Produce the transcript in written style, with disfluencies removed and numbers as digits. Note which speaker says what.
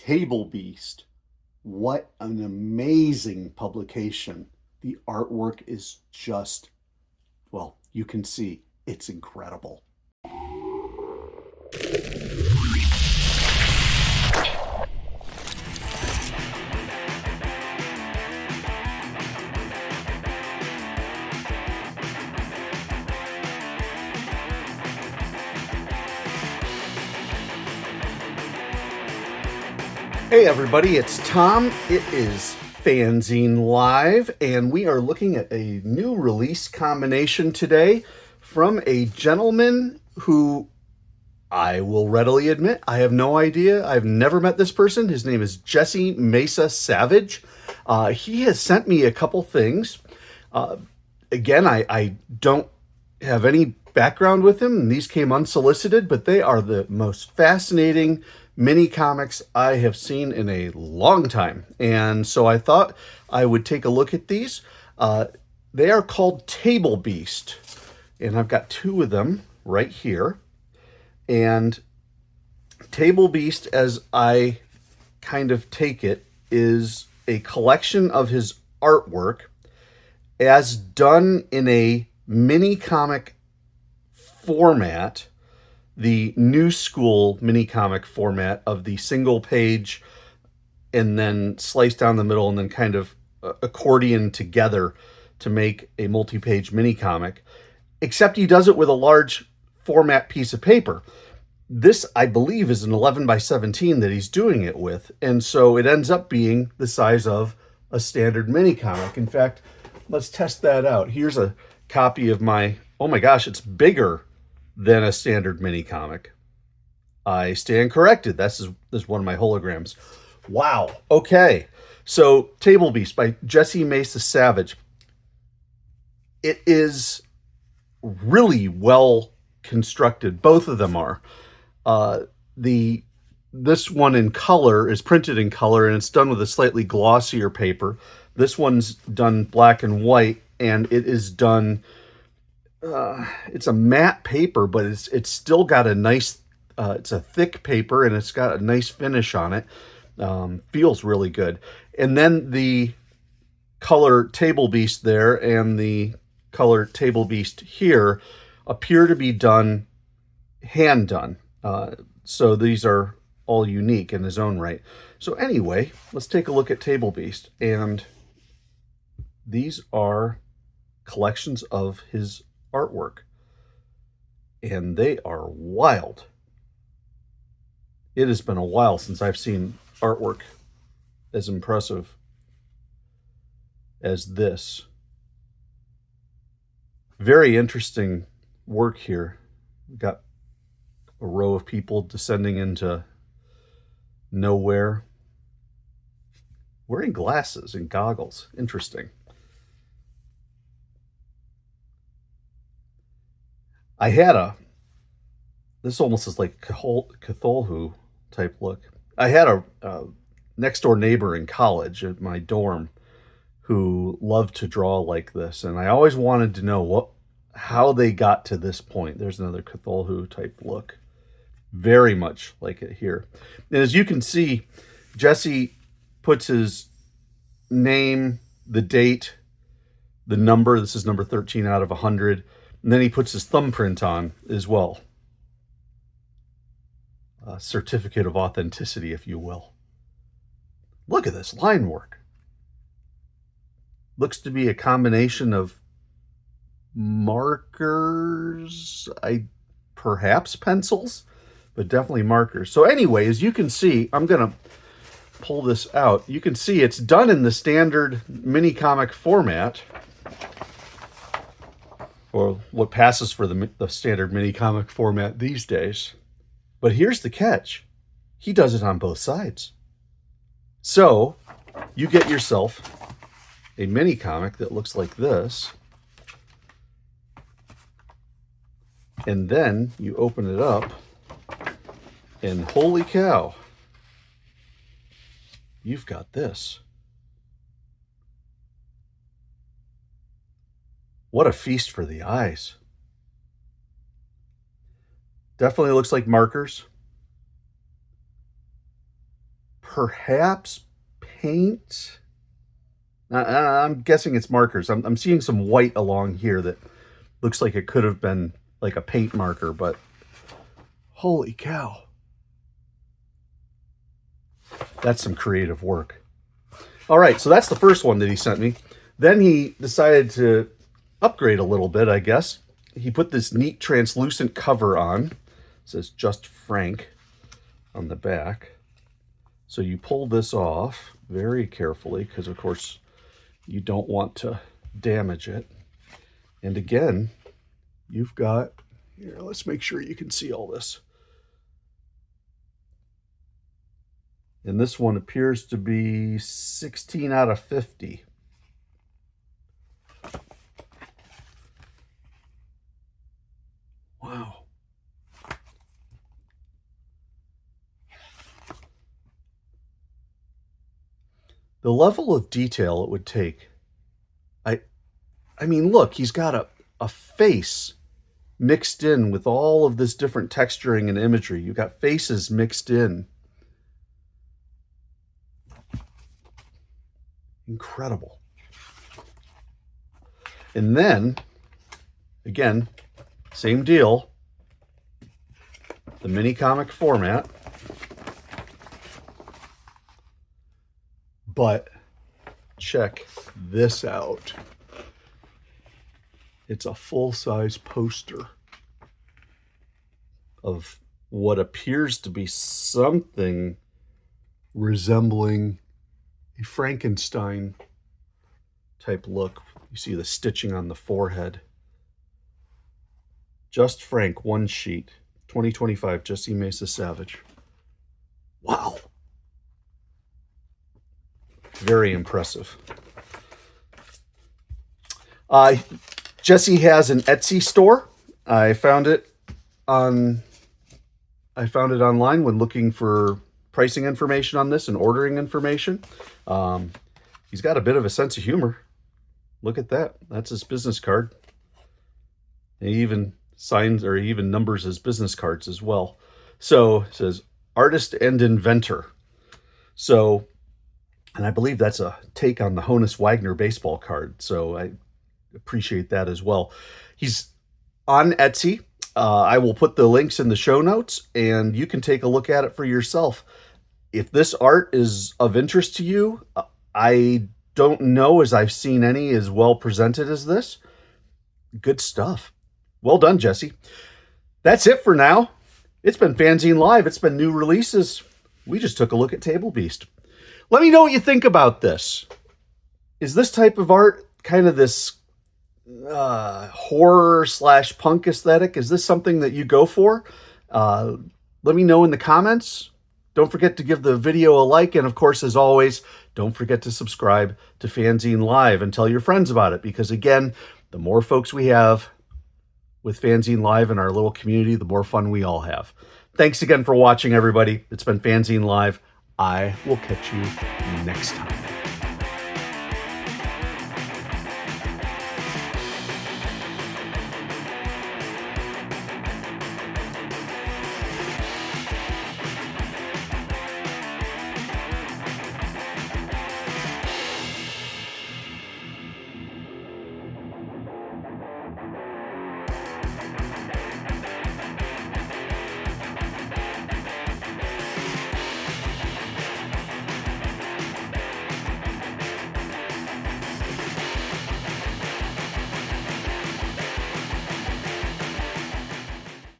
Speaker 1: Tablebeast. What an amazing publication. The artwork is just, well, you can see it's incredible. Hey everybody, it's Tom. It is FANzine Live, and we are looking at a new release combination today from a gentleman who I will readily admit I have no idea. I've never met this person. His name is Jesse Mesa Savage. He has sent me a couple things. Again, I don't have any background with him, and these came unsolicited, but they are the most fascinating mini comics I have seen in a long time. And so I thought I would take a look at these. They are called Tablebeast, and I've got two of them right here. And Tablebeast, as I kind of take it, is a collection of his artwork as done in a mini comic format, the new school mini comic format of the single page and then sliced down the middle and then kind of accordion together to make a multi-page mini comic, except he does it with a large format piece of paper. This, I believe, is an 11 by 17 that he's doing it with, and so it ends up being the size of a standard mini comic. In fact, let's test that out. Here's a copy of my, oh my gosh, it's bigger than a standard mini comic. I stand corrected. This is one of my holograms. Wow. Okay. So Tablebeast by Jesse Mesa Savage. It is really well constructed. Both of them are. This one in color is printed in color, and it's done with a slightly glossier paper. This one's done black and white, and it is done. It's a matte paper, but it's still got a nice. It's a thick paper, and it's got a nice finish on it. Feels really good. And then the color Tablebeast there and the color Tablebeast here appear to be done hand done. So these are all unique in his own right. So anyway, let's take a look at Tablebeast, and these are collections of his artwork, and they are wild. It has been a while since I've seen artwork as impressive as this. Very interesting work here. We've got a row of people descending into nowhere, wearing glasses and goggles. Interesting. I had this almost is like Cthulhu type look. I had a next door neighbor in college at my dorm who loved to draw like this, and I always wanted to know how they got to this point. There's another Cthulhu type look. Very much like it here. And as you can see, Jesse puts his name, the date, the number. This is number 13 out of 100. And then he puts his thumbprint on as well. A certificate of authenticity, if you will. Look at this line work. Looks to be a combination of markers, perhaps pencils, but definitely markers. So anyway, as you can see, I'm going to pull this out. You can see it's done in the standard mini comic format, or what passes for the standard mini comic format these days. But here's the catch. He does it on both sides. So you get yourself a mini comic that looks like this. And then you open it up, and holy cow, you've got this. What a feast for the eyes. Definitely looks like markers. perhaps paint. I'm guessing it's markers. I'm seeing some white along here that looks like it could have been like a paint marker, but holy cow. That's some creative work. All right, so that's the first one that he sent me. Then he decided to upgrade a little bit, I guess. He put this neat translucent cover on. It says Just Frank on the back. So you pull this off very carefully because, of course, you don't want to damage it. And again, you've got, here, let's make sure you can see all this. And this one appears to be 16 out of 50. Wow. The level of detail it would take. I mean, look, he's got a face mixed in with all of this different texturing and imagery. You've got faces mixed in. Incredible. And then, again, same deal. The mini comic format. But check this out. It's a full-size poster of what appears to be something resembling a Frankenstein type look. You see the stitching on the forehead. Just Frank, one sheet. 2025, Jesse Mesa Savage. Wow. Very impressive. Jesse has an Etsy store. I found it online when looking for pricing information on this and ordering information. He's got a bit of a sense of humor. Look at that. That's his business card. And he even signs or he even numbers his business cards as well. So it says artist and inventor. So, and I believe that's a take on the Honus Wagner baseball card. So I appreciate that as well. He's on Etsy. I will put the links in the show notes and you can take a look at it for yourself. If this art is of interest to you, I don't know as I've seen any as well presented as this. Good stuff. Well done, Jesse. That's it for now. It's been FANzine Live. It's been new releases. We just took a look at Tablebeast. Let me know what you think about this. Is this type of art kind of this horror / punk aesthetic? Is this something that you go for? Let me know in the comments. Don't forget to give the video a like. And of course, as always, don't forget to subscribe to FANzine Live and tell your friends about it. Because again, the more folks we have with FANzine Live in our little community, the more fun we all have. Thanks again for watching, everybody. It's been FANzine Live. I will catch you next time.